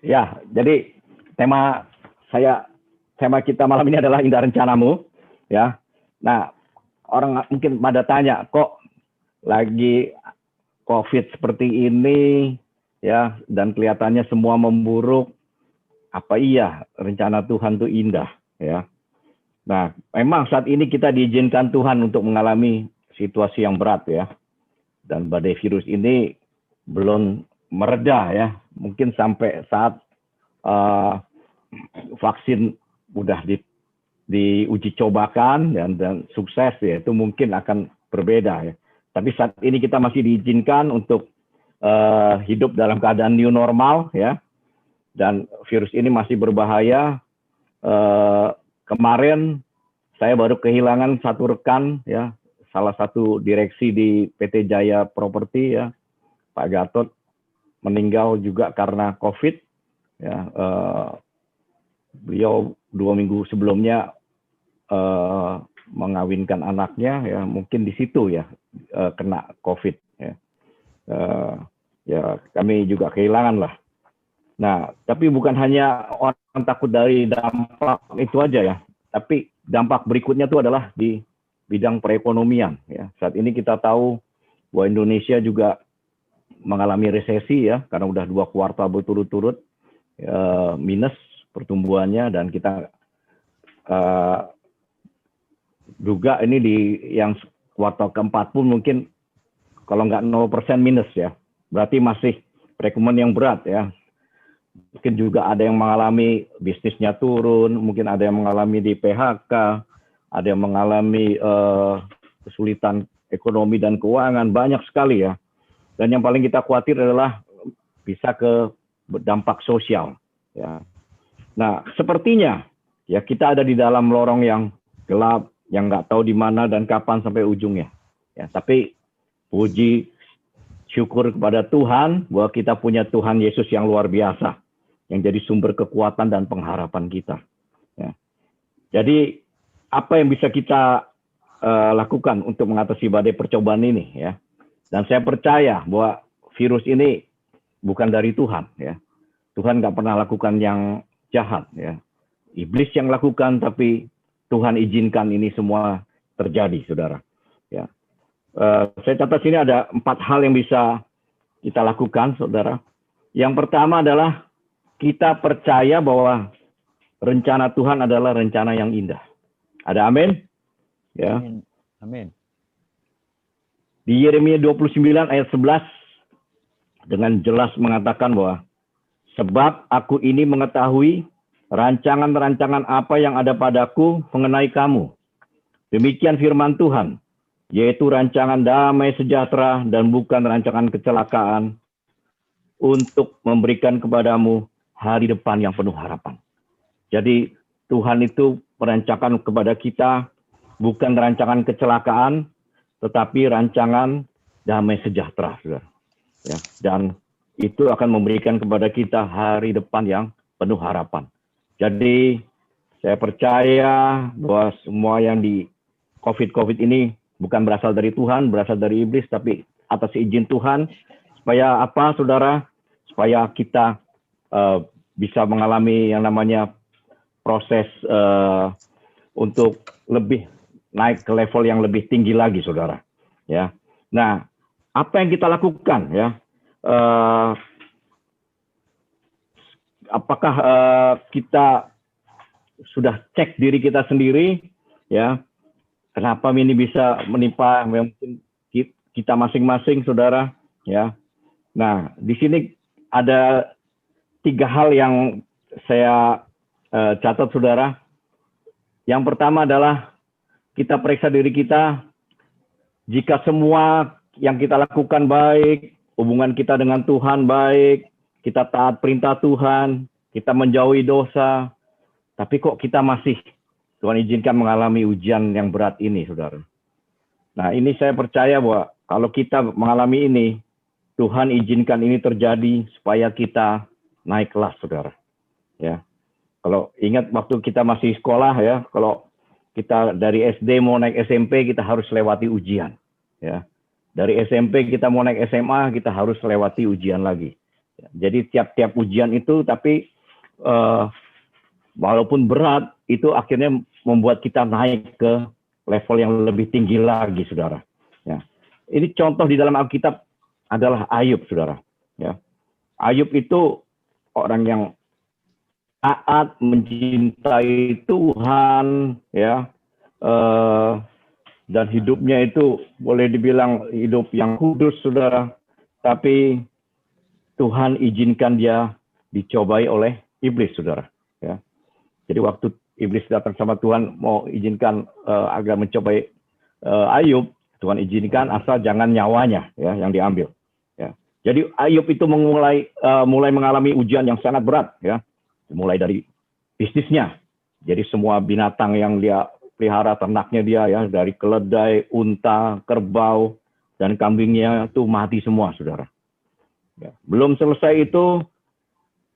Ya, jadi tema tema kita malam ini adalah indah rencanamu, ya. Nah, orang mungkin pada tanya, kok lagi COVID seperti ini, ya, dan kelihatannya semua memburuk. Apa iya rencana Tuhan itu indah, ya? Nah, memang saat ini kita diizinkan Tuhan untuk mengalami situasi yang berat, ya. Dan badai virus ini belum mereda, ya. Mungkin sampai saat vaksin udah diuji cobakan dan sukses, ya, itu mungkin akan berbeda, ya. Tapi saat ini kita masih diizinkan untuk hidup dalam keadaan new normal, ya. Dan virus ini masih berbahaya. Kemarin saya baru kehilangan satu rekan, ya, salah satu direksi di PT Jaya Properti, ya, Pak Gatot, meninggal juga karena COVID, ya. Beliau 2 minggu sebelumnya mengawinkan anaknya, ya, mungkin di situ, ya, kena COVID, ya. Ya, kami juga kehilangan lah. Nah, tapi bukan hanya orang takut dari dampak itu aja, ya, tapi dampak berikutnya itu adalah di bidang perekonomian, ya. Saat ini kita tahu bahwa Indonesia juga mengalami resesi, ya, karena udah 2 kuartal berturut-turut minus pertumbuhannya, dan kita juga ini di yang kuartal keempat pun mungkin kalau nggak 0% minus, ya. Berarti masih perekonomian yang berat, ya. Mungkin juga ada yang mengalami bisnisnya turun, mungkin ada yang mengalami di PHK, ada yang mengalami kesulitan ekonomi dan keuangan, banyak sekali, ya. Dan yang paling kita khawatir adalah bisa ke dampak sosial, ya. Nah, sepertinya, ya, kita ada di dalam lorong yang gelap, yang nggak tahu di mana dan kapan sampai ujungnya, ya. Tapi puji syukur kepada Tuhan bahwa kita punya Tuhan Yesus yang luar biasa, yang jadi sumber kekuatan dan pengharapan kita, ya. Jadi apa yang bisa kita lakukan untuk mengatasi badai percobaan ini, ya? Dan saya percaya bahwa virus ini bukan dari Tuhan, ya. Tuhan nggak pernah lakukan yang jahat, ya. Iblis yang lakukan, tapi Tuhan izinkan ini semua terjadi, saudara, ya. Saya catat sini ada 4 hal yang bisa kita lakukan, saudara. Yang pertama adalah kita percaya bahwa rencana Tuhan adalah rencana yang indah. Ada amin? Ya. Amin. Di Yeremia 29 ayat 11 dengan jelas mengatakan bahwa sebab aku ini mengetahui rancangan-rancangan apa yang ada padaku mengenai kamu. Demikian firman Tuhan, yaitu rancangan damai sejahtera dan bukan rancangan kecelakaan, untuk memberikan kepadamu hari depan yang penuh harapan. Jadi Tuhan itu merancangkan kepada kita bukan rancangan kecelakaan, tetapi rancangan damai sejahtera, saudara. Ya, dan itu akan memberikan kepada kita hari depan yang penuh harapan. Jadi saya percaya bahwa semua yang di COVID ini bukan berasal dari Tuhan, berasal dari iblis, tapi atas izin Tuhan. Supaya apa, saudara? Supaya kita bisa mengalami yang namanya proses untuk lebih naik ke level yang lebih tinggi lagi, saudara. Ya. Nah, apa yang kita lakukan, ya? Apakah kita sudah cek diri kita sendiri, ya? Kenapa ini bisa menimpa mungkin kita masing-masing, saudara, ya? Nah, di sini ada 3 hal yang saya catat, saudara. Yang pertama adalah kita periksa diri kita. Jika semua yang kita lakukan baik, hubungan kita dengan Tuhan baik, kita taat perintah Tuhan, kita menjauhi dosa, tapi kok kita masih Tuhan izinkan mengalami ujian yang berat ini, saudara. Nah, ini saya percaya bahwa kalau kita mengalami ini, Tuhan izinkan ini terjadi supaya kita naik kelas, saudara. Ya, kalau ingat waktu kita masih sekolah, ya, kalau kita dari SD mau naik SMP, kita harus lewati ujian. Ya, dari SMP kita mau naik SMA, kita harus lewati ujian lagi. Jadi tiap-tiap ujian itu, tapi walaupun berat, itu akhirnya membuat kita naik ke level yang lebih tinggi lagi, saudara. Ya. Ini contoh di dalam Alkitab adalah Ayub, saudara. Ya. Ayub itu orang yang taat, mencintai Tuhan, ya, dan hidupnya itu boleh dibilang hidup yang kudus, saudara. Tapi Tuhan izinkan dia dicobai oleh iblis, saudara. Ya. Jadi waktu iblis datang sama Tuhan mau izinkan agar mencobai Ayub, Tuhan izinkan asal jangan nyawanya, ya, yang diambil. Ya. Jadi Ayub itu mulai mengalami ujian yang sangat berat, ya. Mulai dari bisnisnya. Jadi semua binatang yang dia pelihara, ternaknya dia, ya, dari keledai, unta, kerbau, dan kambingnya itu mati semua, saudara. Ya. Belum selesai itu,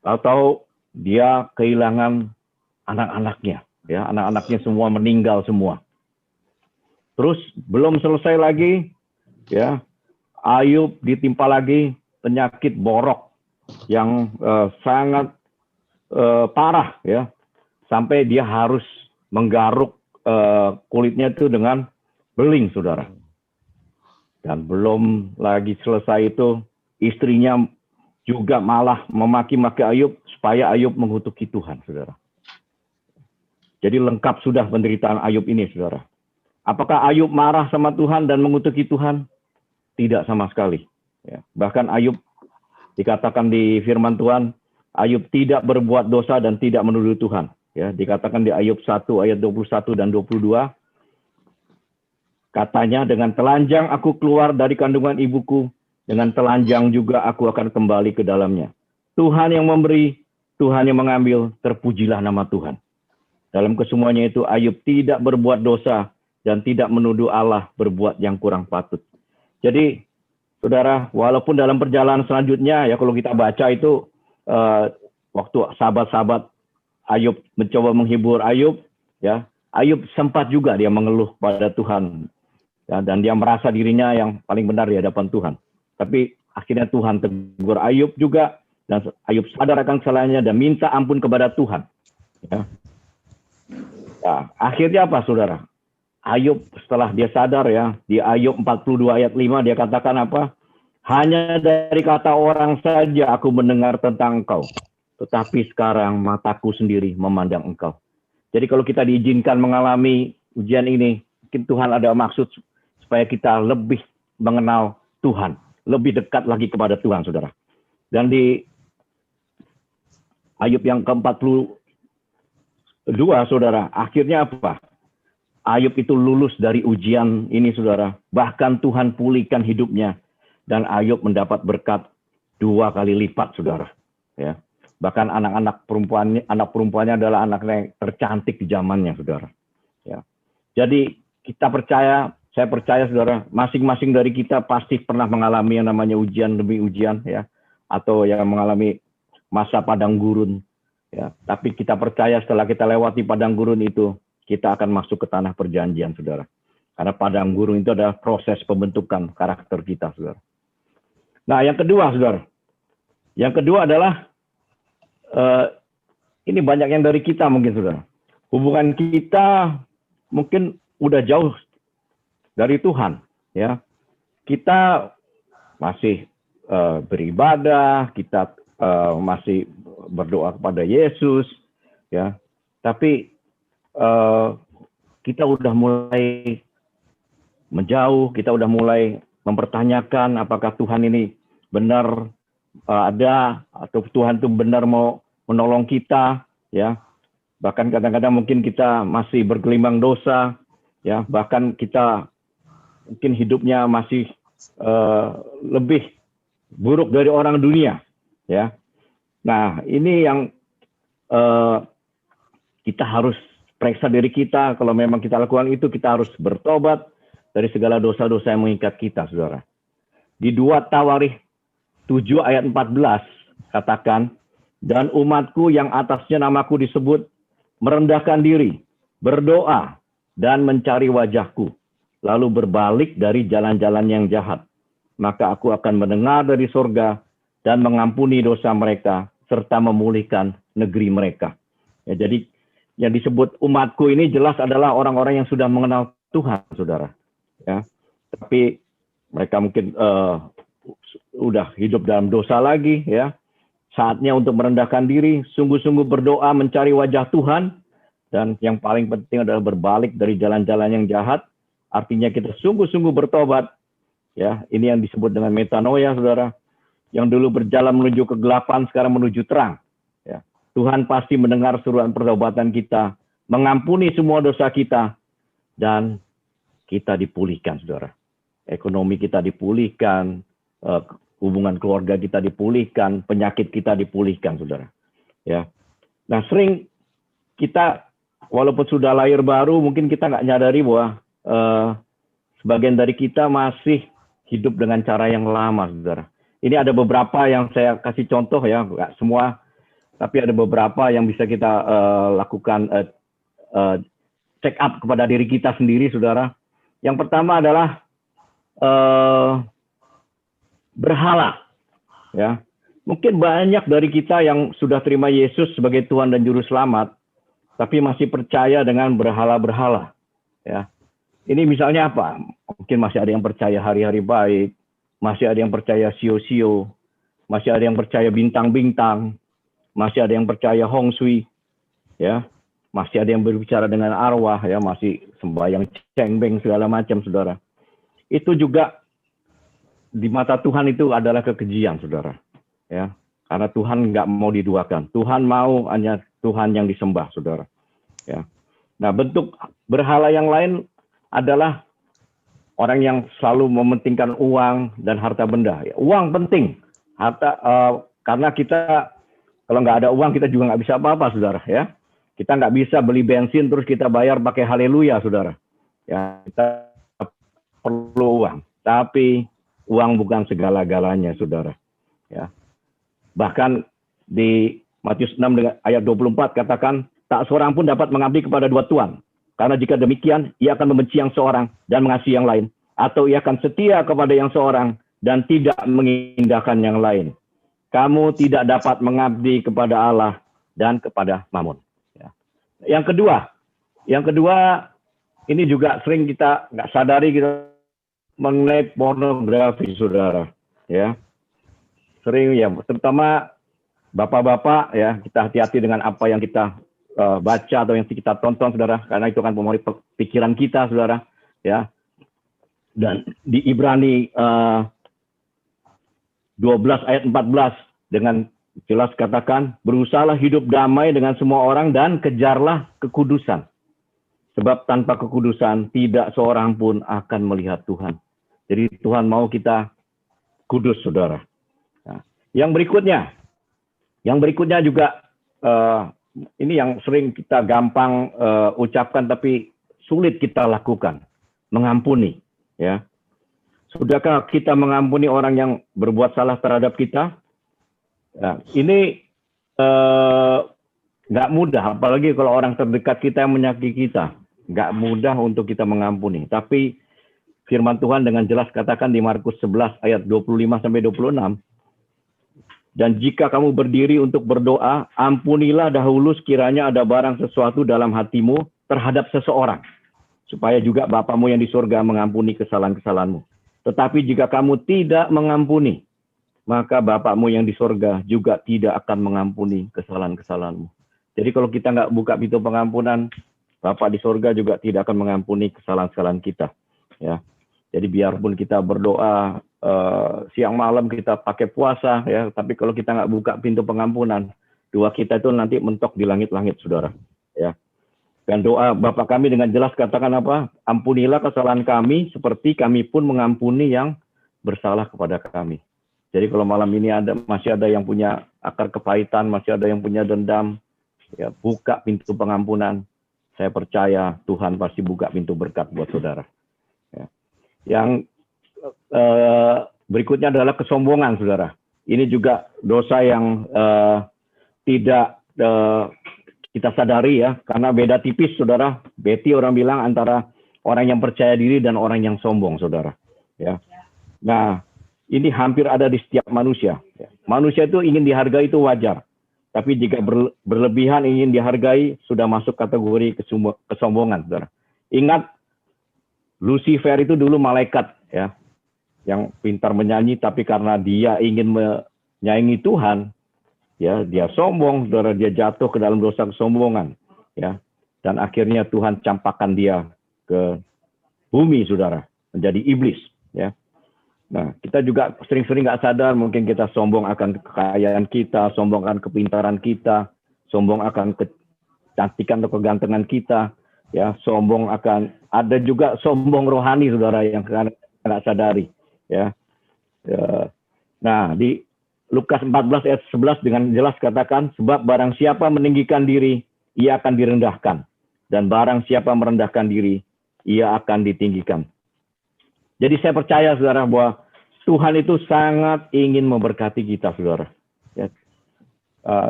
atau dia kehilangan anak-anaknya, ya, anak-anaknya semua meninggal semua. Terus belum selesai lagi, ya, Ayub ditimpa lagi penyakit borok yang sangat parah, ya, sampai dia harus menggaruk kulitnya itu dengan beling, saudara. Dan belum lagi selesai itu, istrinya juga malah memaki-maki Ayub supaya Ayub mengutuki Tuhan, saudara. Jadi lengkap sudah penderitaan Ayub ini, saudara. Apakah Ayub marah sama Tuhan dan mengutuki Tuhan? Tidak sama sekali. Ya. Bahkan Ayub dikatakan di firman Tuhan, Ayub tidak berbuat dosa dan tidak menuduh Tuhan. Ya, dikatakan di Ayub 1 ayat 21 dan 22, katanya, dengan telanjang aku keluar dari kandungan ibuku, dengan telanjang juga aku akan kembali ke dalamnya. Tuhan yang memberi, Tuhan yang mengambil, terpujilah nama Tuhan. Dalam kesemuanya itu Ayub tidak berbuat dosa dan tidak menuduh Allah berbuat yang kurang patut. Jadi, saudara, walaupun dalam perjalanan selanjutnya, ya, kalau kita baca itu, waktu sahabat-sahabat Ayub mencoba menghibur Ayub, ya, Ayub sempat juga dia mengeluh pada Tuhan, ya, dan dia merasa dirinya yang paling benar di hadapan Tuhan. Tapi akhirnya Tuhan tegur Ayub juga, dan Ayub sadar akan kesalahannya dan minta ampun kepada Tuhan. Ya. Nah, akhirnya apa, saudara? Ayub setelah dia sadar, ya, di Ayub 42 ayat 5 dia katakan apa? Hanya dari kata orang saja aku mendengar tentang engkau, tetapi sekarang mataku sendiri memandang engkau. Jadi kalau kita diizinkan mengalami ujian ini, mungkin Tuhan ada maksud supaya kita lebih mengenal Tuhan, lebih dekat lagi kepada Tuhan, saudara. Dan di Ayub yang ke-42, saudara, akhirnya apa? Ayub itu lulus dari ujian ini, saudara. Bahkan Tuhan pulihkan hidupnya. Dan Ayub mendapat berkat 2 kali lipat, saudara. Ya. Bahkan anak perempuannya adalah anak yang tercantik di zamannya, saudara. Ya. Jadi kita percaya, saya percaya, saudara, masing-masing dari kita pasti pernah mengalami yang namanya ujian demi ujian, ya, atau yang mengalami masa padang gurun. Ya. Tapi kita percaya setelah kita lewati padang gurun itu, kita akan masuk ke tanah perjanjian, saudara. Karena padang gurun itu adalah proses pembentukan karakter kita, saudara. Nah, yang kedua, saudara. Yang kedua adalah, ini banyak yang dari kita mungkin, saudara. Hubungan kita mungkin udah jauh dari Tuhan, ya. Kita masih beribadah, kita masih berdoa kepada Yesus, ya. Tapi kita udah mulai menjauh, kita udah mulai mempertanyakan apakah Tuhan ini benar ada, atau Tuhan itu benar mau menolong kita, ya. Bahkan kadang-kadang mungkin kita masih bergelimang dosa, ya. Bahkan kita mungkin hidupnya masih lebih buruk dari orang dunia, ya. Nah, ini yang kita harus periksa diri kita. Kalau memang kita lakukan itu, kita harus bertobat dari segala dosa-dosa yang mengikat kita, saudara. Di 2 Tawarikh 7 ayat 14 katakan, dan umatku yang atasnya namaku disebut merendahkan diri, berdoa, dan mencari wajahku, lalu berbalik dari jalan-jalan yang jahat. Maka aku akan mendengar dari surga dan mengampuni dosa mereka serta memulihkan negeri mereka. Ya, jadi yang disebut umatku ini jelas adalah orang-orang yang sudah mengenal Tuhan, saudara. Ya, tapi mereka mungkin udah hidup dalam dosa lagi, ya. Saatnya untuk merendahkan diri, sungguh-sungguh berdoa mencari wajah Tuhan, dan yang paling penting adalah berbalik dari jalan-jalan yang jahat. Artinya kita sungguh-sungguh bertobat. Ya, ini yang disebut dengan metanoia, saudara. Yang dulu berjalan menuju kegelapan, sekarang menuju terang. Ya, Tuhan pasti mendengar seruan pertobatan kita, mengampuni semua dosa kita, dan kita dipulihkan, saudara. Ekonomi kita dipulihkan, hubungan keluarga kita dipulihkan, penyakit kita dipulihkan, saudara. Ya, nah sering kita walaupun sudah lahir baru, mungkin kita nggak nyadari bahwa sebagian dari kita masih hidup dengan cara yang lama, saudara. Ini ada beberapa yang saya kasih contoh ya, nggak semua, tapi ada beberapa yang bisa kita lakukan check up kepada diri kita sendiri, saudara. Yang pertama adalah berhala. Ya, mungkin banyak dari kita yang sudah terima Yesus sebagai Tuhan dan Juru Selamat, tapi masih percaya dengan berhala-berhala. Ya, ini misalnya apa? Mungkin masih ada yang percaya hari-hari baik, masih ada yang percaya sio-sio, masih ada yang percaya bintang-bintang, masih ada yang percaya Hong Shui, ya, masih ada yang berbicara dengan arwah, ya, masih sembahyang cengbeng segala macam, saudara. Itu juga di mata Tuhan itu adalah kekejian, saudara. Ya, karena Tuhan nggak mau diduakan. Tuhan mau hanya Tuhan yang disembah, saudara. Ya. Nah, bentuk berhala yang lain adalah orang yang selalu mementingkan uang dan harta benda. Ya, uang penting, harta karena kita kalau nggak ada uang kita juga nggak bisa apa-apa, saudara. Ya, kita nggak bisa beli bensin terus kita bayar pakai haleluya, saudara. Ya, kita perlu uang, tapi uang bukan segala-galanya, saudara. Ya, bahkan di Matius 6 ayat 24 katakan, tak seorang pun dapat mengabdi kepada dua tuan. Karena jika demikian, ia akan membenci yang seorang dan mengasihi yang lain. Atau ia akan setia kepada yang seorang dan tidak mengindahkan yang lain. Kamu tidak dapat mengabdi kepada Allah dan kepada Mammon. Ya. Yang kedua, ini juga sering kita nggak sadari kita mengenai pornografi, saudara. Ya, sering ya, terutama bapak-bapak ya, kita hati-hati dengan apa yang kita baca atau yang kita tonton, saudara, karena itu kan memori pikiran kita, saudara, ya. Dan di Ibrani 12 ayat 14 dengan jelas katakan, berusahalah hidup damai dengan semua orang dan kejarlah kekudusan. Sebab tanpa kekudusan tidak seorang pun akan melihat Tuhan. Jadi Tuhan mau kita kudus, saudara. Nah, yang berikutnya juga ini yang sering kita gampang ucapkan tapi sulit kita lakukan, mengampuni. Ya, sudahkah kita mengampuni orang yang berbuat salah terhadap kita? Ya, ini nggak mudah, apalagi kalau orang terdekat kita yang menyakiti kita, nggak mudah untuk kita mengampuni. Tapi firman Tuhan dengan jelas katakan di Markus 11 ayat 25-26, dan jika kamu berdiri untuk berdoa, ampunilah dahulu sekiranya ada barang sesuatu dalam hatimu terhadap seseorang, supaya juga Bapamu yang di surga mengampuni kesalahan-kesalahanmu. Tetapi jika kamu tidak mengampuni, maka Bapamu yang di surga juga tidak akan mengampuni kesalahan-kesalahanmu. Jadi kalau kita nggak buka pintu pengampunan, Bapa di surga juga tidak akan mengampuni kesalahan-kesalahan kita. Ya, jadi biarpun kita berdoa siang malam, kita pakai puasa, ya, tapi kalau kita nggak buka pintu pengampunan, doa kita itu nanti mentok di langit-langit, saudara. Ya. Dan doa Bapa kami dengan jelas katakan apa? Ampunilah kesalahan kami seperti kami pun mengampuni yang bersalah kepada kami. Jadi kalau malam ini masih ada yang punya akar kepahitan, masih ada yang punya dendam, ya, buka pintu pengampunan. Saya percaya Tuhan pasti buka pintu berkat buat saudara. Ya. Yang berikutnya adalah kesombongan, saudara. Ini juga dosa yang tidak kita sadari, ya, karena beda tipis, saudara. Betty orang bilang antara orang yang percaya diri dan orang yang sombong, saudara. Ya. Nah, ini hampir ada di setiap manusia. Manusia itu ingin dihargai itu wajar. Tapi jika berlebihan ingin dihargai, sudah masuk kategori kesombongan. Saudara. Ingat, Lucifer itu dulu malaikat, ya, yang pintar menyanyi, tapi karena dia ingin menyaingi Tuhan, ya, dia sombong, saudara, dia jatuh ke dalam dosa kesombongan, ya, dan akhirnya Tuhan campakkan dia ke bumi, saudara, menjadi iblis, ya. Nah, kita juga sering-sering nggak sadar, mungkin kita sombong akan kekayaan kita, sombong akan kepintaran kita, sombong akan kecantikan atau kegantengan kita, ya, sombong akan, ada juga sombong rohani, saudara, yang nggak sadari, ya. Nah, di Lukas 14 ayat 11 dengan jelas katakan, sebab barang siapa meninggikan diri, ia akan direndahkan, dan barang siapa merendahkan diri, ia akan ditinggikan. Jadi saya percaya, saudara, bahwa Tuhan itu sangat ingin memberkati kita, saudara. Ya.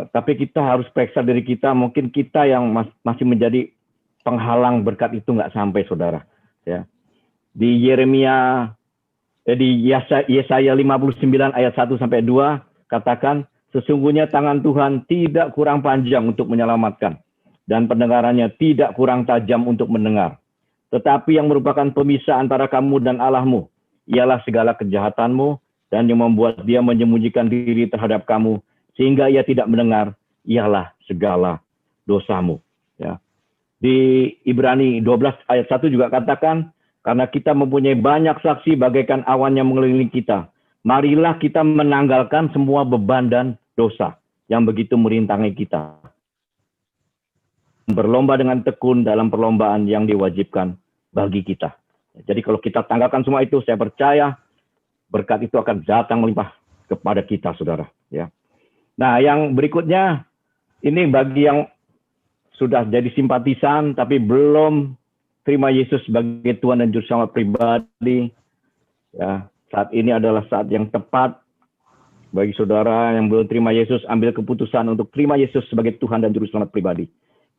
Tapi kita harus periksa diri kita, mungkin kita yang masih menjadi penghalang berkat itu nggak sampai, saudara. Ya. Di Yesaya 59 ayat 1-2 katakan, sesungguhnya tangan Tuhan tidak kurang panjang untuk menyelamatkan, dan pendengarannya tidak kurang tajam untuk mendengar. Tetapi yang merupakan pemisah antara kamu dan Allahmu, ialah segala kejahatanmu, dan yang membuat dia menyembunyikan diri terhadap kamu, sehingga ia tidak mendengar, ialah segala dosamu. Ya. Di Ibrani 12 ayat 1 juga katakan, karena kita mempunyai banyak saksi bagaikan awan yang mengelilingi kita, marilah kita menanggalkan semua beban dan dosa yang begitu merintangi kita. Berlomba dengan tekun dalam perlombaan yang diwajibkan bagi kita. Jadi kalau kita tanggalkan semua itu, saya percaya berkat itu akan datang melimpah kepada kita, saudara. Ya. Nah, yang berikutnya, ini bagi yang sudah jadi simpatisan, tapi belum terima Yesus sebagai Tuhan dan Juru Selamat pribadi. Ya, saat ini adalah saat yang tepat bagi saudara yang belum terima Yesus, ambil keputusan untuk terima Yesus sebagai Tuhan dan Juru Selamat pribadi.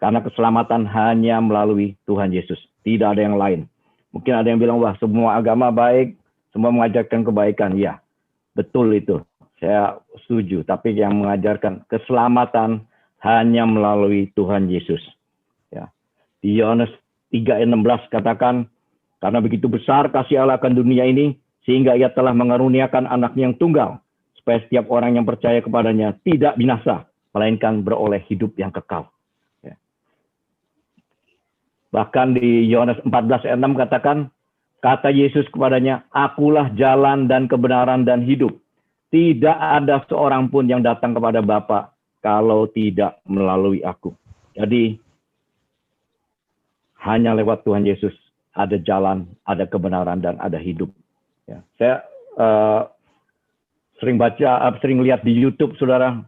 Karena keselamatan hanya melalui Tuhan Yesus. Tidak ada yang lain. Mungkin ada yang bilang, wah semua agama baik, semua mengajarkan kebaikan. Ya, betul itu. Saya setuju. Tapi yang mengajarkan keselamatan hanya melalui Tuhan Yesus. Ya. Di Yohanes 3:16 katakan, karena begitu besar kasih Allah akan dunia ini, sehingga ia telah mengaruniakan anaknya yang tunggal, supaya setiap orang yang percaya kepadanya tidak binasa, melainkan beroleh hidup yang kekal. Bahkan di Yohanes 14 ayat 6 katakan, kata Yesus kepadanya, akulah jalan dan kebenaran dan hidup. Tidak ada seorang pun yang datang kepada Bapa kalau tidak melalui aku. Jadi, hanya lewat Tuhan Yesus ada jalan, ada kebenaran, dan ada hidup. Ya, saya sering lihat di YouTube, saudara,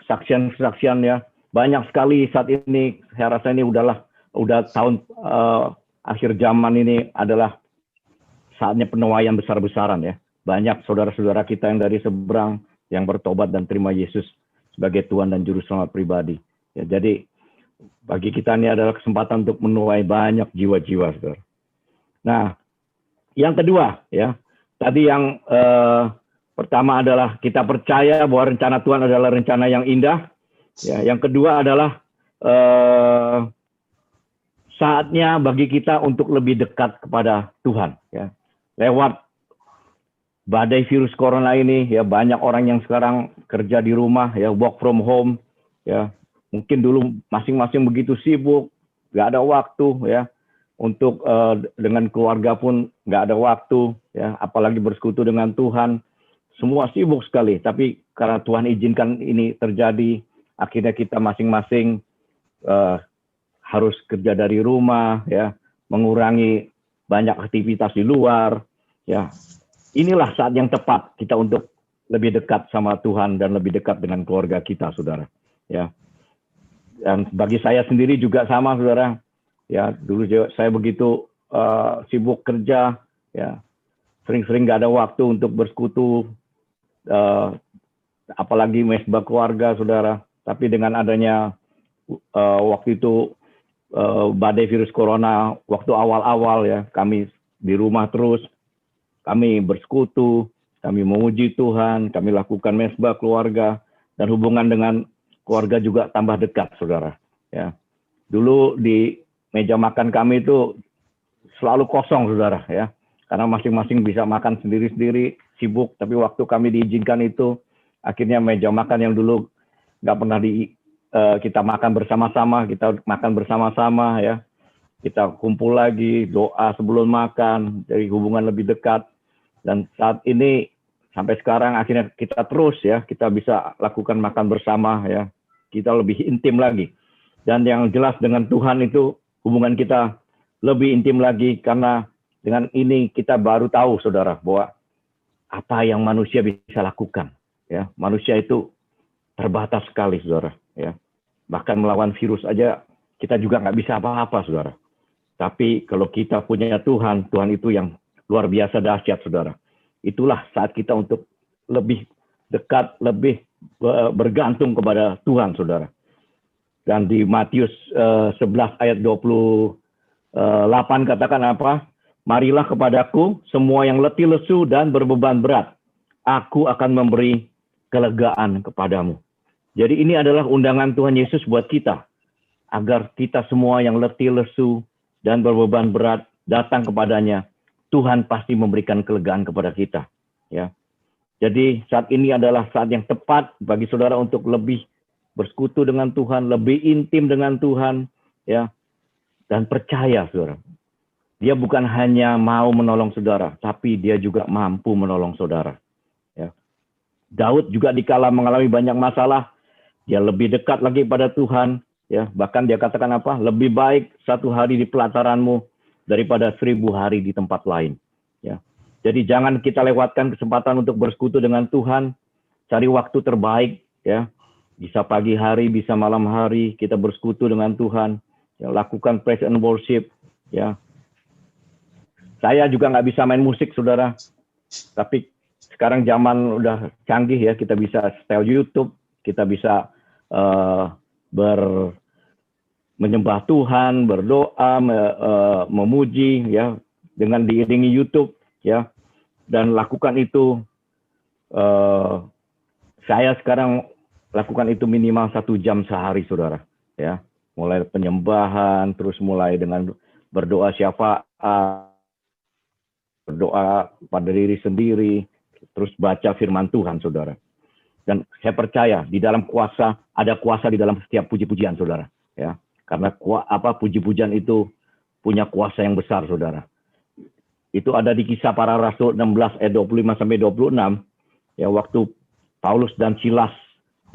kesaksian-kesaksian ya. Banyak sekali saat ini, saya rasa ini udah tahun akhir zaman ini adalah saatnya penuaian besar-besaran ya. Banyak saudara-saudara kita yang dari seberang yang bertobat dan terima Yesus sebagai Tuhan dan Juru Selamat pribadi. Ya, jadi bagi kita ini adalah kesempatan untuk menuai banyak jiwa-jiwa, saudara. Nah, yang kedua ya, tadi yang pertama adalah kita percaya bahwa rencana Tuhan adalah rencana yang indah. Ya, yang kedua adalah saatnya bagi kita untuk lebih dekat kepada Tuhan. Ya. Lewat badai virus corona ini, ya banyak orang yang sekarang kerja di rumah, ya work from home, ya mungkin dulu masing-masing begitu sibuk, nggak ada waktu, ya untuk dengan keluarga pun nggak ada waktu, ya apalagi bersekutu dengan Tuhan, semua sibuk sekali. Tapi karena Tuhan izinkan ini terjadi, akhirnya kita masing-masing harus kerja dari rumah, ya, mengurangi banyak aktivitas di luar, ya. Inilah saat yang tepat kita untuk lebih dekat sama Tuhan dan lebih dekat dengan keluarga kita, saudara. Ya. Dan bagi saya sendiri juga sama, saudara. Ya, dulu saya begitu sibuk kerja, ya, sering-sering nggak ada waktu untuk bersekutu, apalagi mesbah keluarga, saudara. Tapi dengan adanya waktu itu badai virus corona, waktu awal-awal ya, kami di rumah terus, kami bersekutu, kami memuji Tuhan, kami lakukan mesbah keluarga, dan hubungan dengan keluarga juga tambah dekat, saudara. Ya, dulu di meja makan kami itu selalu kosong, saudara, ya, karena masing-masing bisa makan sendiri-sendiri, sibuk. Tapi waktu kami diizinkan itu, akhirnya meja makan yang dulu nggak pernah kita makan bersama-sama, kita makan bersama-sama, ya. Kita kumpul lagi, doa sebelum makan, jadi hubungan lebih dekat. Dan saat ini sampai sekarang akhirnya kita terus, ya, kita bisa lakukan makan bersama, ya. Kita lebih intim lagi. Dan yang jelas dengan Tuhan itu hubungan kita lebih intim lagi, karena dengan ini kita baru tahu, saudara, bahwa apa yang manusia bisa lakukan, ya. Manusia itu terbatas sekali, saudara, ya. Bahkan melawan virus aja kita juga nggak bisa apa-apa, saudara. Tapi kalau kita punya Tuhan, Tuhan itu yang luar biasa dahsyat, saudara. Itulah saat kita untuk lebih dekat, lebih bergantung kepada Tuhan, saudara. Dan di Matius 11 ayat 28 katakan apa? Marilah kepadaku semua yang letih lesu dan berbeban berat. Aku akan memberi kelegaan kepadamu. Jadi ini adalah undangan Tuhan Yesus buat kita. Agar kita semua yang letih lesu dan berbeban berat datang kepadanya. Tuhan pasti memberikan kelegaan kepada kita. Ya. Jadi saat ini adalah saat yang tepat bagi saudara untuk lebih bersekutu dengan Tuhan, lebih intim dengan Tuhan, ya, dan percaya, saudara. Dia bukan hanya mau menolong saudara, tapi dia juga mampu menolong saudara. Ya. Daud juga dikala mengalami banyak masalah, dia lebih dekat lagi pada Tuhan, ya. Bahkan dia katakan apa? Lebih baik 1 hari di pelataranmu daripada 1000 hari di tempat lain. Ya. Jadi jangan kita lewatkan kesempatan untuk bersekutu dengan Tuhan. Cari waktu terbaik, ya. Bisa pagi hari, bisa malam hari, kita bersekutu dengan Tuhan. Ya, lakukan praise and worship. Ya. Saya juga nggak bisa main musik, saudara. Tapi sekarang zaman udah canggih, ya. Kita bisa setel YouTube, kita bisa menyembah Tuhan, berdoa, memuji, ya, dengan diiringi YouTube, ya. Dan lakukan itu. Saya sekarang lakukan itu minimal 1 jam sehari, saudara. Ya, mulai penyembahan, terus mulai dengan berdoa syafaat, berdoa pada diri sendiri, terus baca firman Tuhan, saudara. Dan saya percaya di dalam kuasa, ada kuasa di dalam setiap puji-pujian, saudara. Ya, karena puji-pujian itu punya kuasa yang besar, saudara. Itu ada di Kisah Para Rasul 16 ayat 25 sampai 26. Ya, waktu Paulus dan Silas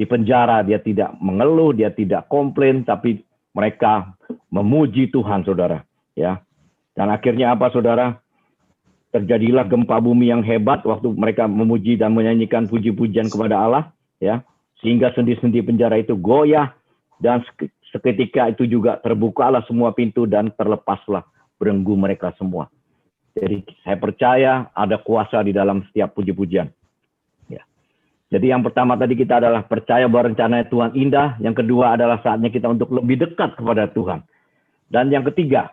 di penjara, dia tidak mengeluh, dia tidak komplain, tapi mereka memuji Tuhan, saudara. Ya, dan akhirnya apa, saudara? Terjadilah gempa bumi yang hebat waktu mereka memuji dan menyanyikan puji-pujian kepada Allah, ya, sehingga sendi-sendi penjara itu goyah, dan seketika itu juga terbukalah semua pintu dan terlepaslah belenggu mereka semua. Jadi saya percaya ada kuasa di dalam setiap puji-pujian. Ya. Jadi yang pertama tadi kita adalah percaya bahwa rencana Tuhan indah. Yang kedua adalah saatnya kita untuk lebih dekat kepada Tuhan. Dan yang ketiga,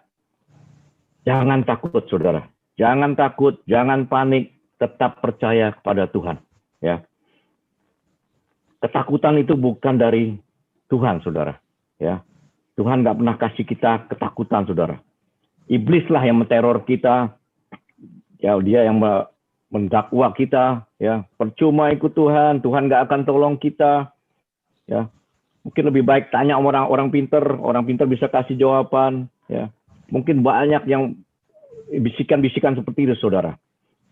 jangan takut, saudara. Jangan takut, jangan panik, tetap percaya kepada Tuhan. Ya. Ketakutan itu bukan dari Tuhan, saudara. Ya. Tuhan nggak pernah kasih kita ketakutan, saudara. Iblislah yang menteror kita. Ya, dia yang mendakwa kita. Ya, percuma ikut Tuhan, Tuhan nggak akan tolong kita. Ya, mungkin lebih baik tanya orang pintar bisa kasih jawaban. Ya, mungkin banyak yang bisikan-bisikan seperti itu, saudara.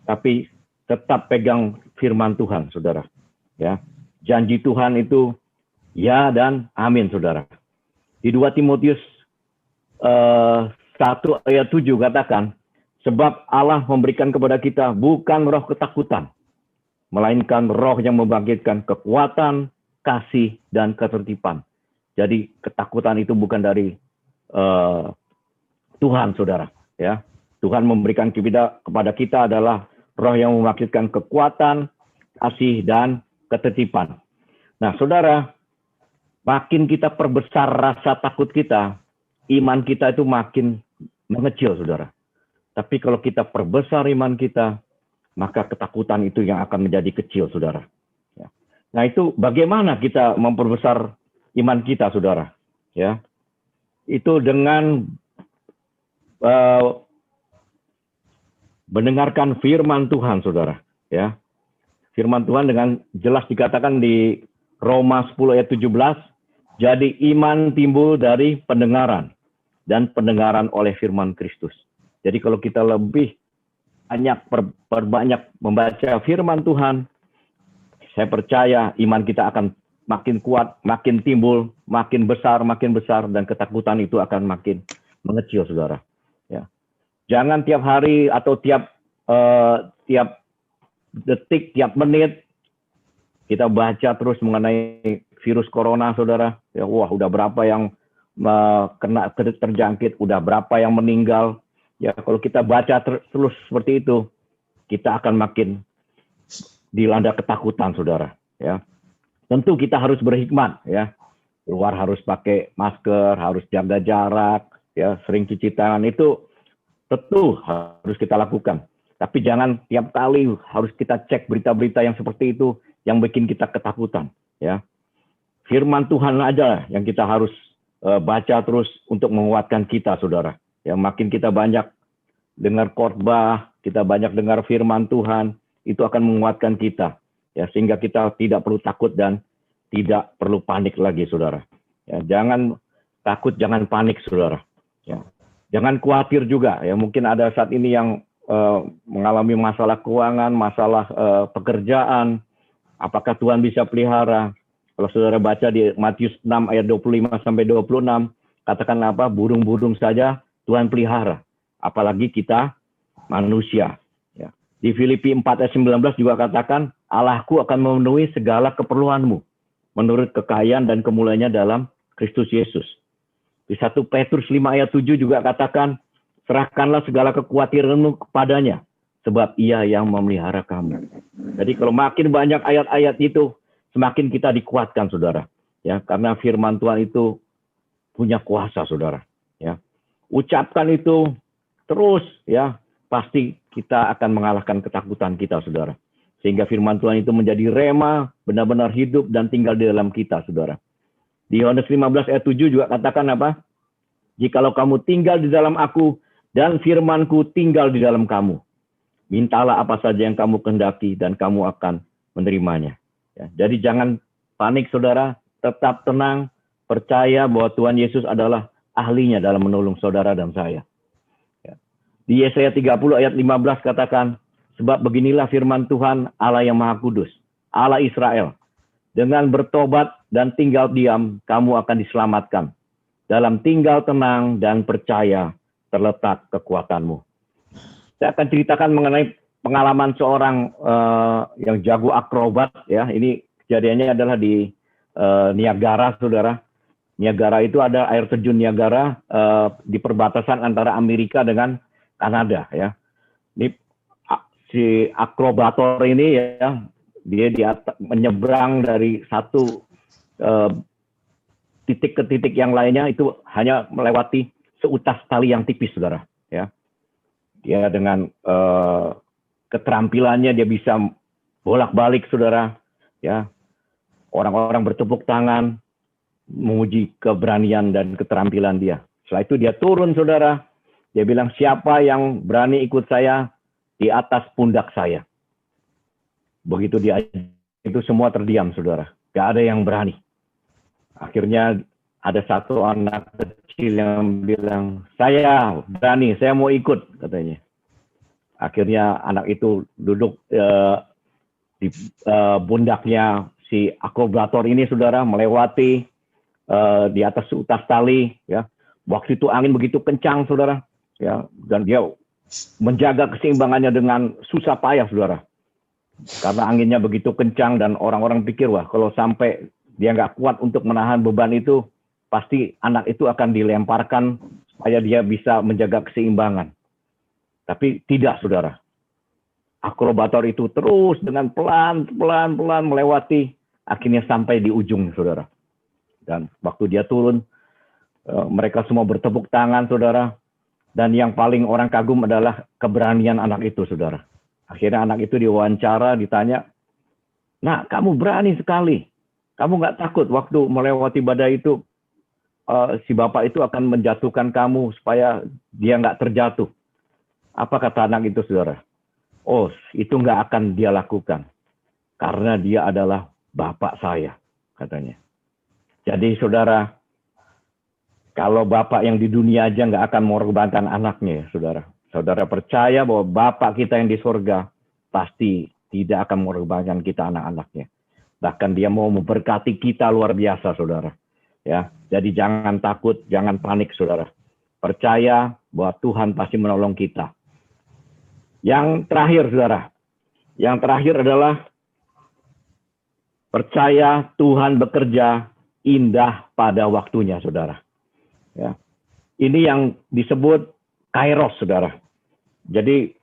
Tapi tetap pegang firman Tuhan, saudara. Ya, janji Tuhan itu ya dan amin, saudara. Di 2 Timotius 1 ayat 7 katakan, sebab Allah memberikan kepada kita bukan roh ketakutan, melainkan roh yang membangkitkan kekuatan, kasih, dan ketertiban. Jadi ketakutan itu bukan dari Tuhan, saudara. Ya. Tuhan memberikan kepada kita adalah roh yang membangkitkan kekuatan, kasih, dan ketertiban. Nah, saudara, makin kita perbesar rasa takut kita, iman kita itu makin mengecil, saudara. Tapi kalau kita perbesar iman kita, maka ketakutan itu yang akan menjadi kecil, saudara. Ya. Nah itu bagaimana kita memperbesar iman kita, saudara? Ya, itu dengan mendengarkan firman Tuhan, saudara. Ya, firman Tuhan dengan jelas dikatakan di Roma 10 ayat 17, jadi iman timbul dari pendengaran, dan pendengaran oleh firman Kristus. Jadi kalau kita lebih banyak perbanyak membaca firman Tuhan, saya percaya iman kita akan makin kuat, makin timbul, makin besar, dan ketakutan itu akan makin mengecil, saudara. Ya. Jangan tiap hari atau tiap detik, tiap menit kita baca terus mengenai virus corona, saudara. Ya, wah, udah berapa yang kena terjangkit, udah berapa yang meninggal. Ya, kalau kita baca terus seperti itu, kita akan makin dilanda ketakutan, saudara. Ya, tentu kita harus berhikmat, ya. Keluar harus pakai masker, harus jaga jarak, ya, sering cuci tangan, itu tentu harus kita lakukan. Tapi jangan tiap kali harus kita cek berita-berita yang seperti itu yang bikin kita ketakutan, ya. Firman Tuhan aja yang kita harus baca terus untuk menguatkan kita, saudara. Ya, makin kita banyak dengar khotbah, kita banyak dengar firman Tuhan, itu akan menguatkan kita, ya, sehingga kita tidak perlu takut dan tidak perlu panik lagi, saudara. Ya, jangan takut, jangan panik, saudara. Ya, jangan khawatir juga. Ya, mungkin ada saat ini yang mengalami masalah keuangan, masalah pekerjaan. Apakah Tuhan bisa pelihara? Kalau saudara baca di Matius 6 ayat 25 sampai 26, katakan apa? Burung-burung saja Tuhan pelihara, apalagi kita manusia. Ya. Di Filipi 4 ayat 19 juga katakan, Allahku akan memenuhi segala keperluanmu menurut kekayaan dan kemuliaannya dalam Kristus Yesus. Di 1 Petrus 5 ayat 7 juga katakan, serahkanlah segala kekhawatiranmu kepadanya, sebab ia yang memelihara kamu. Jadi kalau makin banyak ayat-ayat itu, semakin kita dikuatkan, saudara. Ya, karena firman Tuhan itu punya kuasa, saudara. Ya, ucapkan itu terus, ya, pasti kita akan mengalahkan ketakutan kita, saudara. Sehingga firman Tuhan itu menjadi rema, benar-benar hidup dan tinggal di dalam kita, saudara. Di Yohanes 15 ayat 7 juga katakan apa? Jikalau kamu tinggal di dalam aku dan firmanku tinggal di dalam kamu, mintalah apa saja yang kamu kehendaki dan kamu akan menerimanya. Ya, jadi jangan panik, saudara. Tetap tenang, percaya bahwa Tuhan Yesus adalah ahlinya dalam menolong saudara dan saya. Ya. Di Yesaya 30 ayat 15 katakan, sebab beginilah firman Tuhan Allah yang Maha Kudus, Allah Israel. Dengan bertobat dan tinggal diam, kamu akan diselamatkan. Dalam tinggal tenang dan percaya terletak kekuatanmu. Saya akan ceritakan mengenai pengalaman seorang yang jago akrobat, ya. Ini kejadiannya adalah di Niagara, saudara. Niagara itu ada air terjun Niagara di perbatasan antara Amerika dengan Kanada, ya. Ini si akrobator ini, ya, dia menyeberang dari satu titik ke titik yang lainnya itu hanya melewati seutas tali yang tipis, saudara. Ya, dia dengan keterampilannya dia bisa bolak-balik, saudara. Ya, orang-orang bertepuk tangan menguji keberanian dan keterampilan dia. Setelah itu dia turun, saudara. Dia bilang, siapa yang berani ikut saya di atas pundak saya? Begitu dia itu semua terdiam, saudara. Gak ada yang berani. Akhirnya ada satu anak kecil yang bilang, saya berani, saya mau ikut, katanya. Akhirnya anak itu duduk di pundaknya si akrobator ini, saudara, melewati di atas utas tali, ya. Waktu itu angin begitu kencang, saudara, ya, dan dia menjaga keseimbangannya dengan susah payah, saudara. Karena anginnya begitu kencang dan orang-orang pikir, wah, kalau sampai dia nggak kuat untuk menahan beban itu, pasti anak itu akan dilemparkan supaya dia bisa menjaga keseimbangan. Tapi tidak, saudara. Akrobator itu terus dengan pelan-pelan melewati, akhirnya sampai di ujung, saudara. Dan waktu dia turun, mereka semua bertepuk tangan, saudara. Dan yang paling orang kagum adalah keberanian anak itu, saudara. Akhirnya anak itu diwawancara, ditanya, "Nak, kamu berani sekali. Kamu nggak takut waktu melewati badai itu, si bapak itu akan menjatuhkan kamu supaya dia nggak terjatuh?" Apa kata anak itu, saudara? "Oh, itu nggak akan dia lakukan. Karena dia adalah bapak saya," katanya. Jadi saudara, kalau bapak yang di dunia aja nggak akan mengorbankan anaknya, ya, saudara. Saudara percaya bahwa bapak kita yang di surga pasti tidak akan mengorbankan kita anak-anaknya. Bahkan dia mau memberkati kita luar biasa, saudara. Ya, jadi jangan takut, jangan panik, saudara. Percaya bahwa Tuhan pasti menolong kita. Yang terakhir, saudara. Yang terakhir adalah percaya Tuhan bekerja indah pada waktunya, saudara. Ya. Ini yang disebut kairos, saudara. Jadi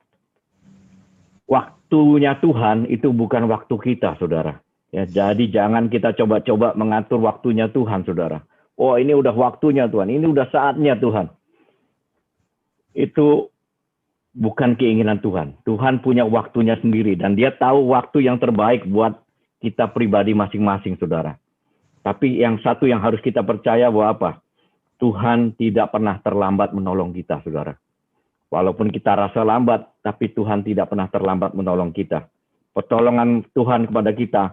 waktunya Tuhan itu bukan waktu kita, saudara. Ya, jadi jangan kita coba-coba mengatur waktunya Tuhan, saudara. Oh, ini udah waktunya Tuhan, ini udah saatnya Tuhan. Itu bukan keinginan Tuhan. Tuhan punya waktunya sendiri dan dia tahu waktu yang terbaik buat kita pribadi masing-masing, saudara. Tapi yang satu yang harus kita percaya bahwa apa? Tuhan tidak pernah terlambat menolong kita, saudara. Walaupun kita rasa lambat, tapi Tuhan tidak pernah terlambat menolong kita. Pertolongan Tuhan kepada kita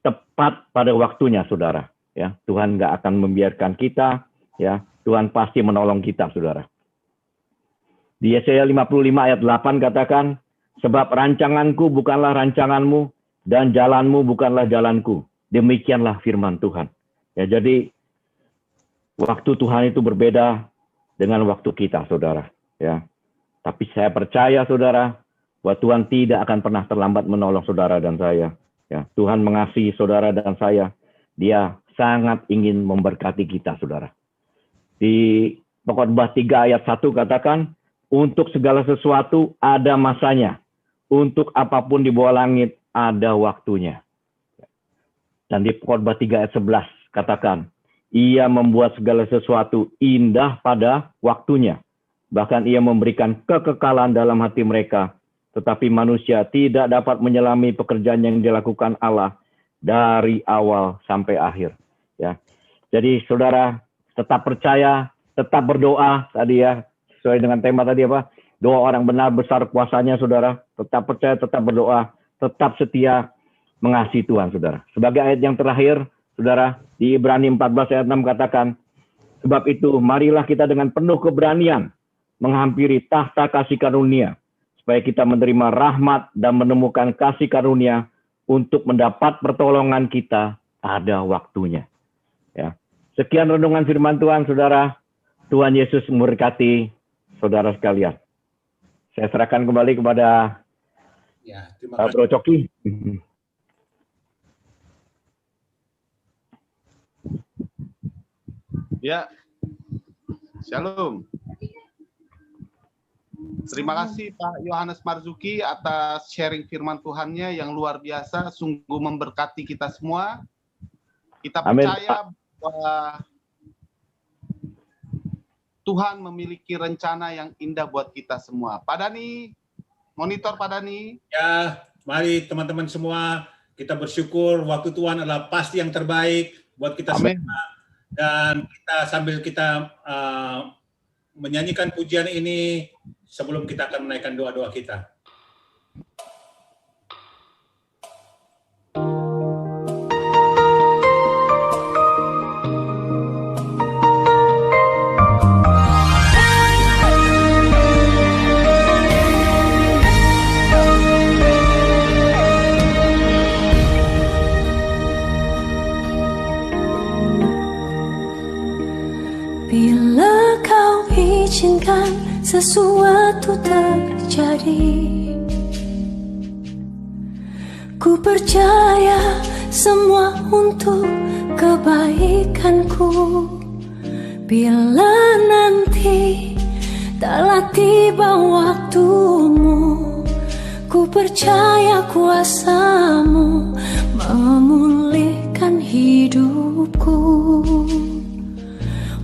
tepat pada waktunya, saudara. Ya, Tuhan nggak akan membiarkan kita. Ya, Tuhan pasti menolong kita, saudara. Di Yesaya 55 ayat 8 katakan, "Sebab rancanganku bukanlah rancanganmu, dan jalanmu bukanlah jalanku." Demikianlah firman Tuhan. Ya, jadi waktu Tuhan itu berbeda dengan waktu kita, saudara. Ya, tapi saya percaya, saudara, bahwa Tuhan tidak akan pernah terlambat menolong saudara dan saya. Ya, Tuhan mengasihi saudara dan saya. Dia sangat ingin memberkati kita, saudara. Di Pengkhotbah 3 ayat 1 katakan, "Untuk segala sesuatu ada masanya. Untuk apapun di bawah langit ada waktunya." Dan di Pengkhotbah 3 ayat 11 katakan, "Ia membuat segala sesuatu indah pada waktunya. Bahkan ia memberikan kekekalan dalam hati mereka. Tetapi manusia tidak dapat menyelami pekerjaan yang dilakukan Allah dari awal sampai akhir." Ya. Jadi saudara tetap percaya, tetap berdoa tadi ya, sesuai dengan tema tadi apa? Doa orang benar besar kuasanya, saudara. Tetap percaya, tetap berdoa, tetap setia mengasihi Tuhan, saudara. Sebagai ayat yang terakhir, saudara, di Ibrani 14 ayat 6 katakan, "Sebab itu marilah kita dengan penuh keberanian menghampiri tahta kasih karunia, supaya kita menerima rahmat dan menemukan kasih karunia untuk mendapat pertolongan kita pada waktunya." Ya. Sekian renungan firman Tuhan, saudara. Tuhan Yesus memberkati saudara sekalian. Saya serahkan kembali kepada Bro Coki. Ya, Shalom. Terima kasih Pak Yohanes Marzuki atas sharing firman Tuhannya yang luar biasa, sungguh memberkati kita semua. Kita percaya bahwa Tuhan memiliki rencana yang indah buat kita semua. Pak Dani, monitor Pak Dani. Ya, mari teman-teman semua, kita bersyukur waktu Tuhan adalah pasti yang terbaik buat kita semua. Dan kita sambil kita menyanyikan pujian ini sebelum kita akan menaikkan doa-doa kita. Bila kau izinkan sesuatu terjadi, ku percaya semua untuk kebaikanku. Bila nanti telah tiba waktumu, ku percaya kuasa-Mu memulihkan hidupku.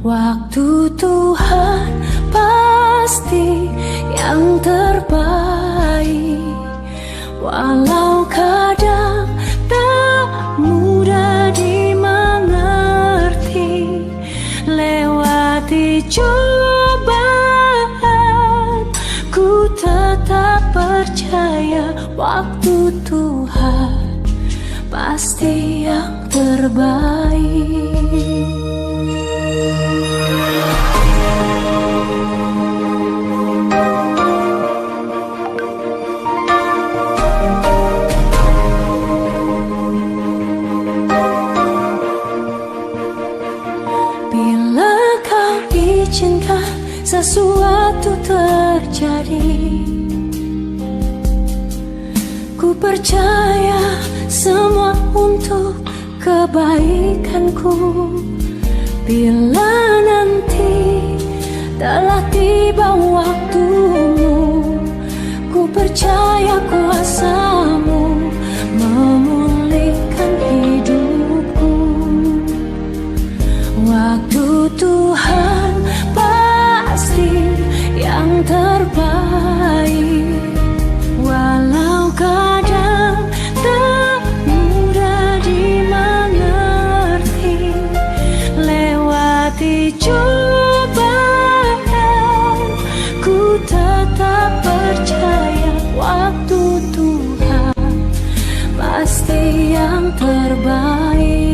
Waktu Tuhan pasti yang terbaik. Walau kadang tak mudah dimengerti, lewati cobaan, ku tetap percaya waktu Tuhan pasti yang terbaik. Sesuatu terjadi, ku percaya semua untuk kebaikanku. Bila nanti telah tiba waktumu, ku percaya kuasa-Mu memulihkan hidupku. Waktu Tuhan pasti yang terbaik, walau kadang tak mudah dimengerti, lewati cobaan, ku tetap percaya waktu Tuhan pasti yang terbaik.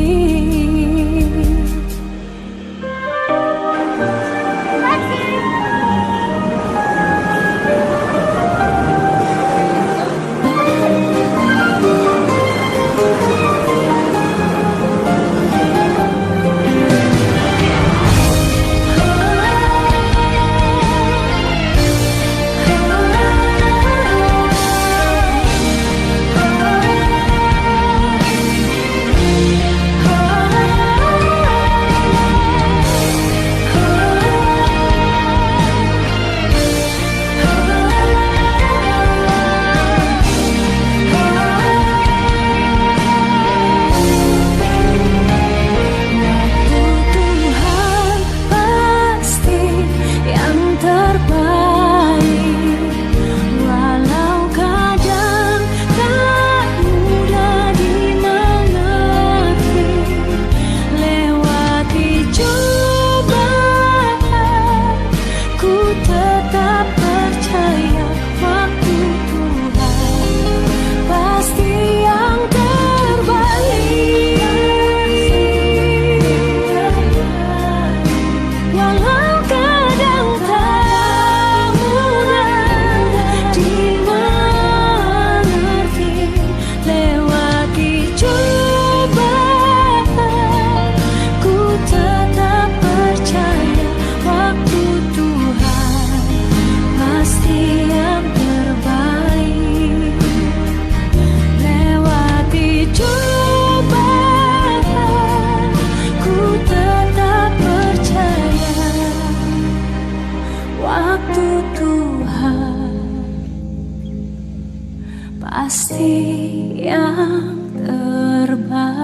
Pasti yang terbaik.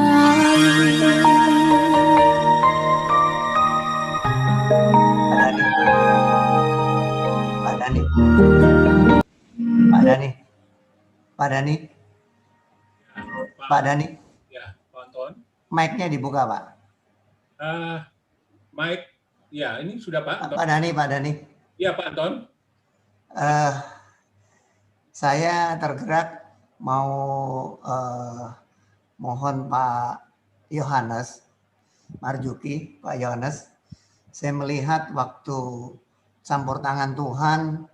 Pak Dhani. Ya, Pak Anton. Mic-nya dibuka, Pak. Mic, ya ini sudah Pak. Pak Dhani. Ya Pak Anton. Saya tergerak mau mohon Pak Yohanes Marzuki, Pak Yohanes. Saya melihat waktu campur tangan Tuhan,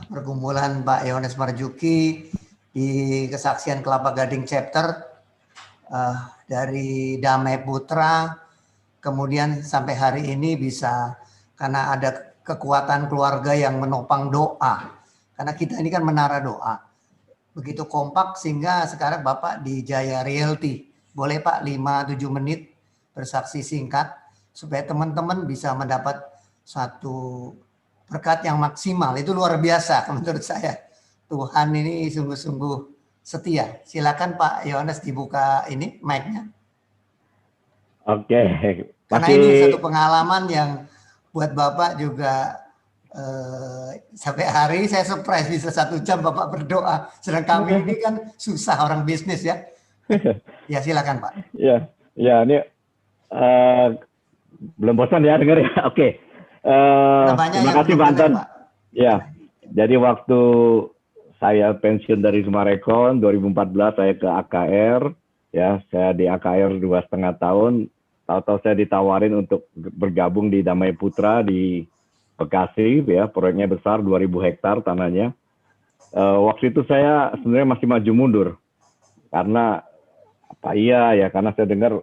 pergumulan Pak Yohanes Marzuki di kesaksian Kelapa Gading chapter, dari Damai Putra, kemudian sampai hari ini bisa karena ada kekuatan keluarga yang menopang doa. Karena kita ini kan menara doa. Begitu kompak sehingga sekarang Bapak di Jaya Realty. Boleh Pak 5-7 menit bersaksi singkat supaya teman-teman bisa mendapat satu berkat yang maksimal. Itu luar biasa menurut saya. Tuhan ini sungguh-sungguh setia. Silakan Pak Yohanes dibuka ini mic-nya. Oke. Karena ini satu pengalaman yang buat Bapak juga Sampai hari saya surprise bisa 1 jam Bapak berdoa. Sedang kami ini kan susah orang bisnis ya. Ya silakan Pak. Ya, ini belum bosan ya dengar ya. Oke. Terima kasih Pak Anton. Ya, jadi waktu saya pensiun dari Sumarekon 2014 saya ke AKR. Ya, saya di AKR 2,5 tahun. Tahu-tahu saya ditawarin untuk bergabung di Damai Putra di Bekasi, ya, proyeknya besar 2.000 hektar tanahnya. Waktu itu saya sebenarnya masih maju mundur karena karena saya dengar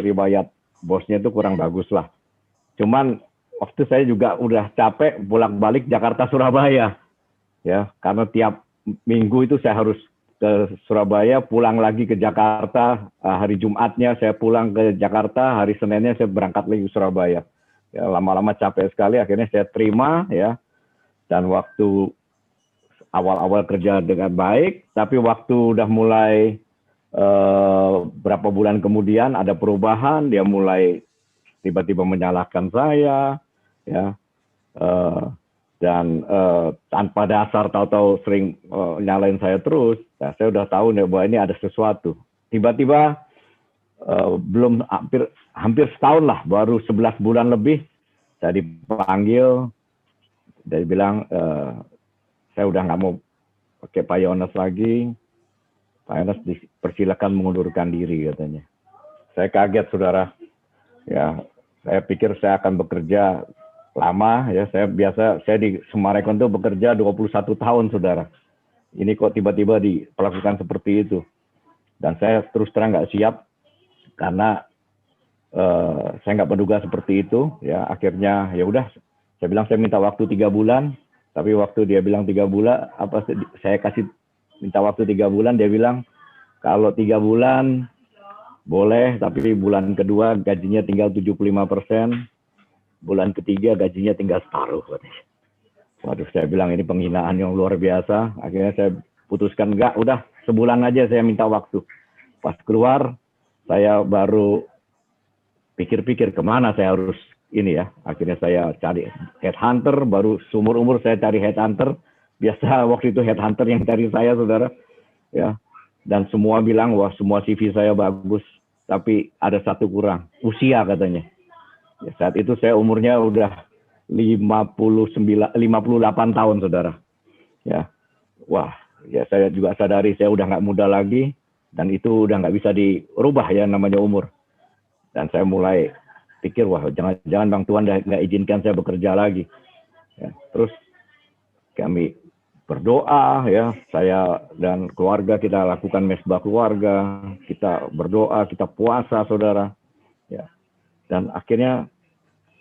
riwayat bosnya itu kurang bagus lah. Cuman waktu saya juga udah capek bolak-balik Jakarta Surabaya, ya, karena tiap minggu itu saya harus ke Surabaya, pulang lagi ke Jakarta, hari Jumatnya saya pulang ke Jakarta, hari Seninnya saya berangkat lagi ke Surabaya. Ya, lama-lama capek sekali, akhirnya saya terima, ya. Dan waktu awal-awal kerja dengan baik, tapi waktu udah mulai berapa bulan kemudian ada perubahan, dia mulai tiba-tiba menyalahkan saya, ya. Dan tanpa dasar tahu-tahu sering nyalain saya terus. Nah, saya udah tahu nih bahwa ini ada sesuatu. Tiba-tiba belum hampir setahun lah, baru 11 bulan lebih saya dipanggil, dia bilang saya udah nggak mau pakai Pak Yones lagi, Pak Yones dipersilakan mengundurkan diri katanya. Saya kaget saudara, ya saya pikir saya akan bekerja lama, ya saya di Sumarekon itu bekerja 21 tahun saudara. Ini kok tiba-tiba diperlakukan seperti itu. Dan saya terus terang nggak siap karena saya nggak menduga seperti itu, ya. Akhirnya ya udah, saya bilang saya minta waktu 3 bulan, tapi waktu dia bilang 3 bulan, saya kasih minta waktu 3 bulan, dia bilang kalau 3 bulan boleh, tapi bulan kedua gajinya tinggal 75%, bulan ketiga gajinya tinggal separuh. Waduh, saya bilang ini penghinaan yang luar biasa. Akhirnya saya putuskan enggak, udah sebulan aja saya minta waktu. Pas keluar, saya baru pikir-pikir kemana saya harus ini ya. Akhirnya saya cari headhunter, baru seumur umur saya cari headhunter. Biasa waktu itu headhunter yang cari saya, saudara. Ya, dan semua bilang wah semua CV saya bagus, tapi ada satu kurang, usia katanya. Ya, saat itu saya umurnya udah 58 tahun, saudara. Ya, wah, ya saya juga sadari saya udah nggak muda lagi, dan itu udah nggak bisa dirubah ya namanya umur. Dan saya mulai pikir, wah jangan-jangan Bang Tuhan nggak izinkan saya bekerja lagi. Ya, terus kami berdoa, ya, saya dan keluarga kita lakukan mesbah keluarga, kita berdoa, kita puasa, saudara. Ya, dan akhirnya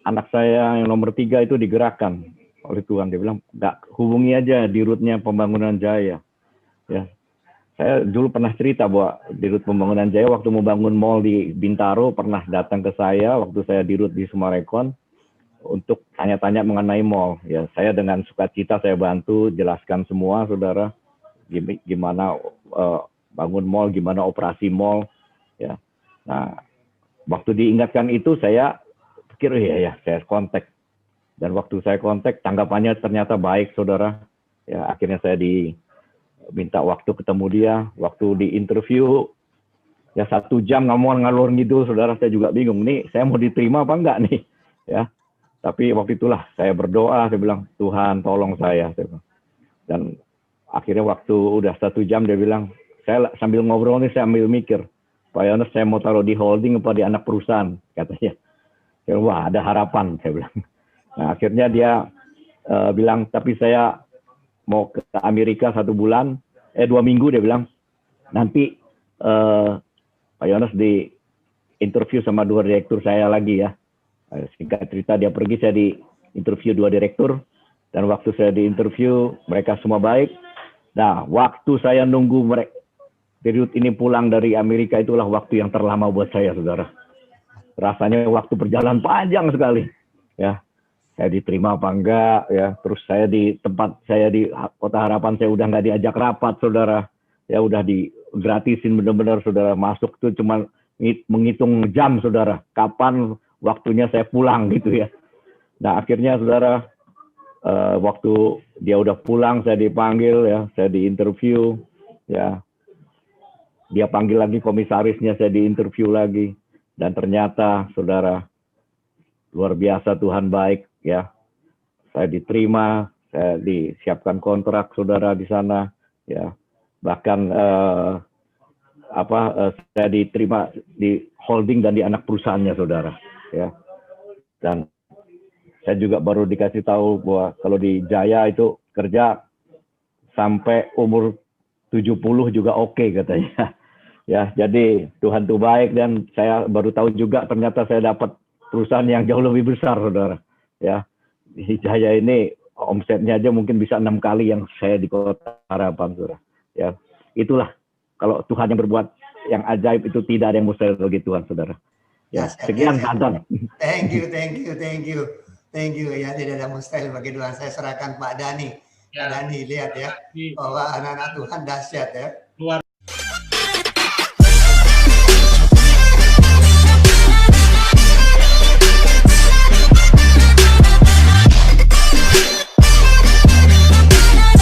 anak saya yang nomor 3 itu digerakkan oleh Tuhan. Dia bilang, nggak, hubungi aja Dirutnya Pembangunan Jaya. Ya, saya dulu pernah cerita bahwa Dirut Pembangunan Jaya waktu mau bangun mall di Bintaro pernah datang ke saya waktu saya Dirut di Sumarekon untuk tanya-tanya mengenai mall. Ya, saya dengan sukacita saya bantu jelaskan semua, saudara, gimana bangun mall, gimana operasi mall. Ya, nah waktu diingatkan itu saya pikir ya saya kontak. Dan waktu saya kontak tanggapannya ternyata baik, saudara. Ya, akhirnya saya minta waktu ketemu dia, waktu di interview ya 1 jam ngomong ngalor ngidul, saudara. Saya juga bingung nih, saya mau diterima apa enggak nih, ya. Tapi waktu itulah saya berdoa, saya bilang Tuhan tolong saya. Dan akhirnya waktu udah 1 jam dia bilang, saya sambil ngobrol nih saya ambil mikir, Pak Yones saya mau taruh di holding apa di anak perusahaan, katanya. Ya, wah ada harapan, saya bilang. Nah akhirnya dia bilang, tapi saya mau ke Amerika 1 bulan, 2 minggu, dia bilang, nanti Pak Yones di interview sama 2 direktur saya lagi ya. Singkat cerita dia pergi, saya di interview 2 direktur, dan waktu saya di interview mereka semua baik. Nah waktu saya nunggu mereka Dirut ini pulang dari Amerika, itulah waktu yang terlama buat saya, saudara. Rasanya waktu berjalan panjang sekali, ya. Saya diterima apa enggak, ya. Terus saya di tempat saya di Kota Harapan saya udah nggak diajak rapat, saudara. Ya udah digratisin benar-benar, saudara. Masuk tuh cuma menghitung jam, saudara. Kapan waktunya saya pulang gitu ya. Nah akhirnya, saudara, waktu dia udah pulang saya dipanggil ya, saya diinterview ya. Dia panggil lagi komisarisnya, saya diinterview lagi, dan ternyata saudara luar biasa, Tuhan baik ya. Saya diterima, saya disiapkan kontrak saudara di sana ya. Bahkan saya diterima di holding dan di anak perusahaannya saudara ya. Dan saya juga baru dikasih tahu bahwa kalau di Jaya itu kerja sampai umur 70 juga oke katanya. Ya, jadi Tuhan tuh baik, dan saya baru tahu juga ternyata saya dapat perusahaan yang jauh lebih besar saudara ya. Di Jaya ini omsetnya aja mungkin bisa 6 kali yang saya di Kota Harapan saudara ya. Itulah kalau Tuhan yang berbuat yang ajaib, itu tidak ada yang mustahil bagi Tuhan saudara ya. Sekian Anton. Thank you ya, tidak ada mustahil bagi Tuhan. Saya serahkan Pak Dhani. Pak Dhani, lihat ya bahwa anak-anak Tuhan dahsyat ya. Luar